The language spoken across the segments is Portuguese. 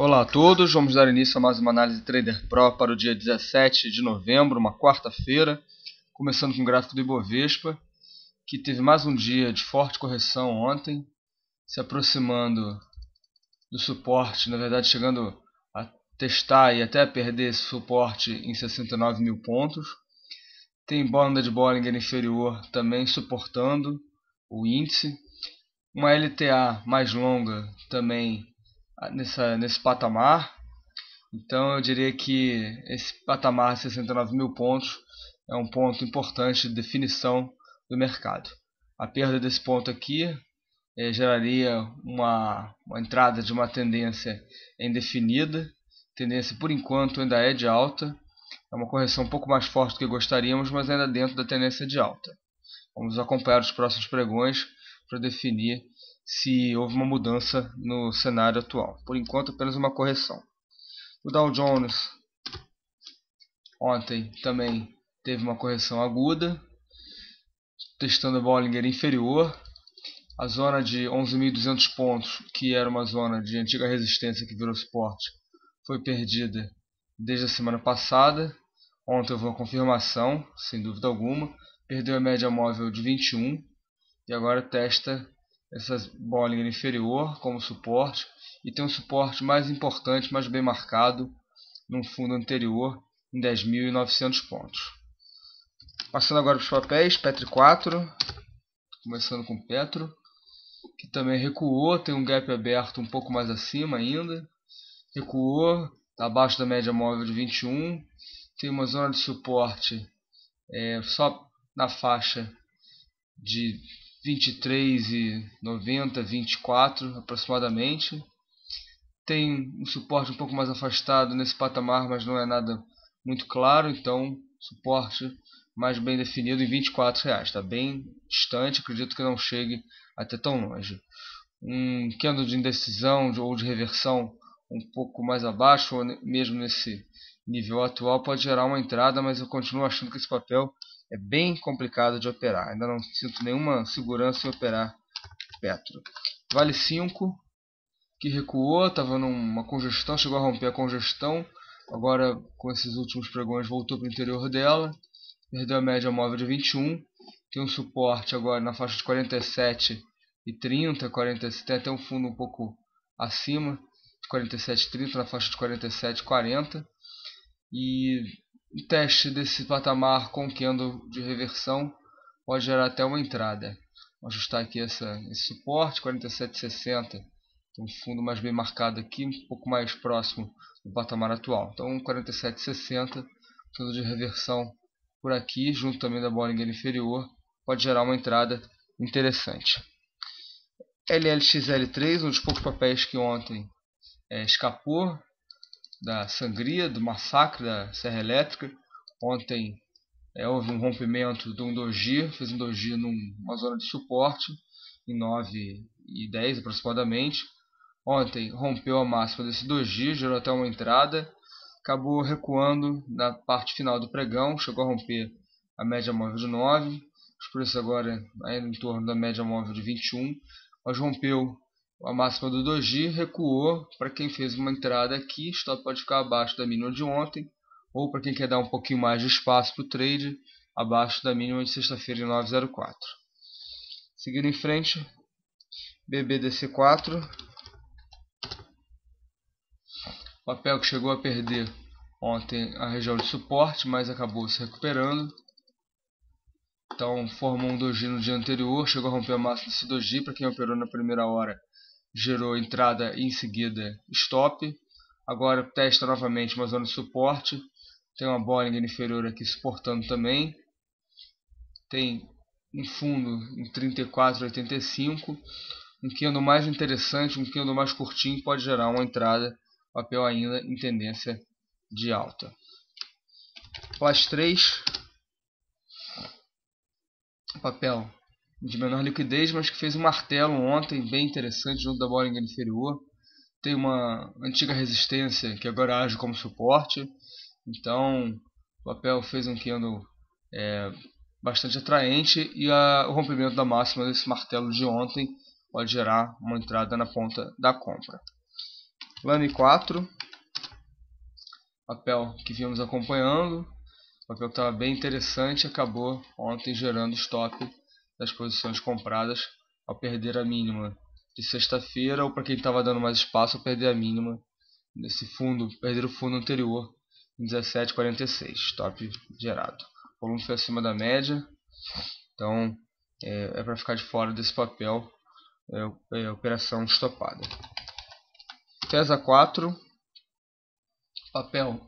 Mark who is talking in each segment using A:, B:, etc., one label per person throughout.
A: Olá a todos, vamos dar início a mais uma análise Trader Pro para o dia 17 de novembro, uma quarta-feira, começando com o gráfico do Ibovespa, que teve mais um dia de forte correção ontem, se aproximando do suporte, na verdade chegando a testar e até a perder esse suporte em 69 mil pontos. Tem banda de Bollinger inferior também suportando o índice, uma LTA mais longa também nesse patamar. Então eu diria que esse patamar de 69 mil pontos é um ponto importante de definição do mercado. A perda desse ponto aqui geraria uma entrada de uma tendência indefinida. A tendência por enquanto ainda é de alta. É uma correção um pouco mais forte do que gostaríamos, mas ainda dentro da tendência de alta. Vamos acompanhar os próximos pregões para definir se houve uma mudança no cenário atual. Por enquanto apenas uma correção. O Dow Jones ontem também teve uma correção aguda, testando a Bollinger inferior. A zona de 11.200 pontos, que era uma zona de antiga resistência que virou suporte, foi perdida desde a semana passada. Ontem houve uma confirmação, sem dúvida alguma. Perdeu a média móvel de 21 e agora testa essa Bollinger inferior como suporte. E tem um suporte mais importante, mais bem marcado, num fundo anterior, em 10.900 pontos. Passando agora para os papéis, Petro 4, começando com Petro, que também recuou, tem um gap aberto um pouco mais acima ainda. Recuou, está abaixo da média móvel de 21, tem uma zona de suporte só na faixa de 23,90, 24 aproximadamente. Tem um suporte um pouco mais afastado nesse patamar, mas não é nada muito claro, então suporte mais bem definido em R$24. Está bem distante, acredito que não chegue até tão longe. Um candle de indecisão ou de reversão um pouco mais abaixo, ou mesmo nesse nível atual, pode gerar uma entrada, mas eu continuo achando que esse papel é bem complicado de operar. Ainda não sinto nenhuma segurança em operar Petro. Vale 5, que recuou, estava numa congestão, chegou a romper a congestão. Agora, com esses últimos pregões, voltou para o interior dela. Perdeu a média móvel de 21. Tem um suporte agora na faixa de 47,30, 47, tem até um fundo um pouco acima de 47,30, na faixa de 47,40. E o teste desse patamar com candle de reversão pode gerar até uma entrada. Vou ajustar aqui esse suporte, 47,60. Tem um fundo mais bem marcado aqui, um pouco mais próximo do patamar atual. Então 47,60, fundo de reversão por aqui, junto também da Bollinger inferior, pode gerar uma entrada interessante. LLXL3, um dos poucos papéis que ontem escapou da sangria, do massacre da Serra Elétrica. Ontem houve um rompimento de um doji, fez um doji numa zona de suporte em 9,10 aproximadamente. Ontem rompeu a máxima desse doji, gerou até uma entrada, acabou recuando na parte final do pregão, chegou a romper a média móvel de 9, os preços agora ainda em torno da média móvel de 21, mas rompeu a máxima do doji, recuou. Para quem fez uma entrada aqui, stop pode ficar abaixo da mínima de ontem, ou para quem quer dar um pouquinho mais de espaço para o trade, abaixo da mínima de sexta-feira em 9,04. Seguindo em frente, BBDC4, papel que chegou a perder ontem a região de suporte, mas acabou se recuperando. Então formou um doji no dia anterior, chegou a romper a máxima desse doji. Para quem operou na primeira hora, gerou entrada e em seguida stop. Agora testa novamente uma zona de suporte. Tem uma Bollinger inferior aqui suportando também. Tem um fundo em 34,85. Um candle mais interessante, um candle mais curtinho, pode gerar uma entrada. Papel ainda em tendência de alta. Plus 3. Papel de menor liquidez, mas que fez um martelo ontem bem interessante junto da Bollinger inferior. Tem uma antiga resistência que agora age como suporte. Então o papel fez um candle bastante atraente, e o rompimento da máxima desse martelo de ontem pode gerar uma entrada na ponta da compra. Lame 4, papel que vimos acompanhando, papel que estava bem interessante, acabou ontem gerando stop das posições compradas ao perder a mínima de sexta-feira, ou para quem estava dando mais espaço, ao perder a mínima nesse fundo, perder o fundo anterior em 17,46, stop gerado. O volume foi acima da média, então é para ficar de fora desse papel, operação estopada. Pesa 4, papel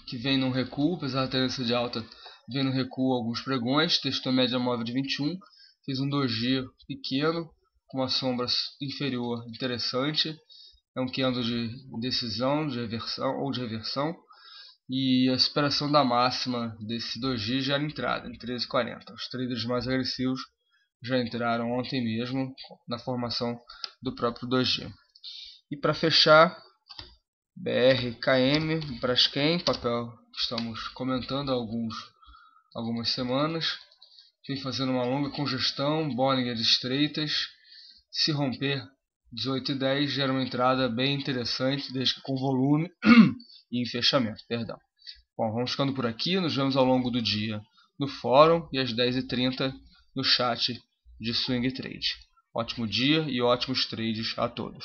A: que vem num recuo, apesar da tendência de alta, vem no recuo alguns pregões, testou média móvel de 21, fez um doji pequeno, com uma sombra inferior interessante, é um candle de decisão, de reversão, e a superação da máxima desse doji já era entrada, em 13,40. Os traders mais agressivos já entraram ontem mesmo na formação do próprio doji. E para fechar, BRKM, Braskem, papel que estamos comentando há algumas semanas, vem fazendo uma longa congestão, Bollinger estreitas, se romper 18,10 gera uma entrada bem interessante, desde que com volume e em fechamento, perdão. Bom, vamos ficando por aqui, nos vemos ao longo do dia no fórum e às 10h30 no chat de Swing Trade. Ótimo dia e ótimos trades a todos.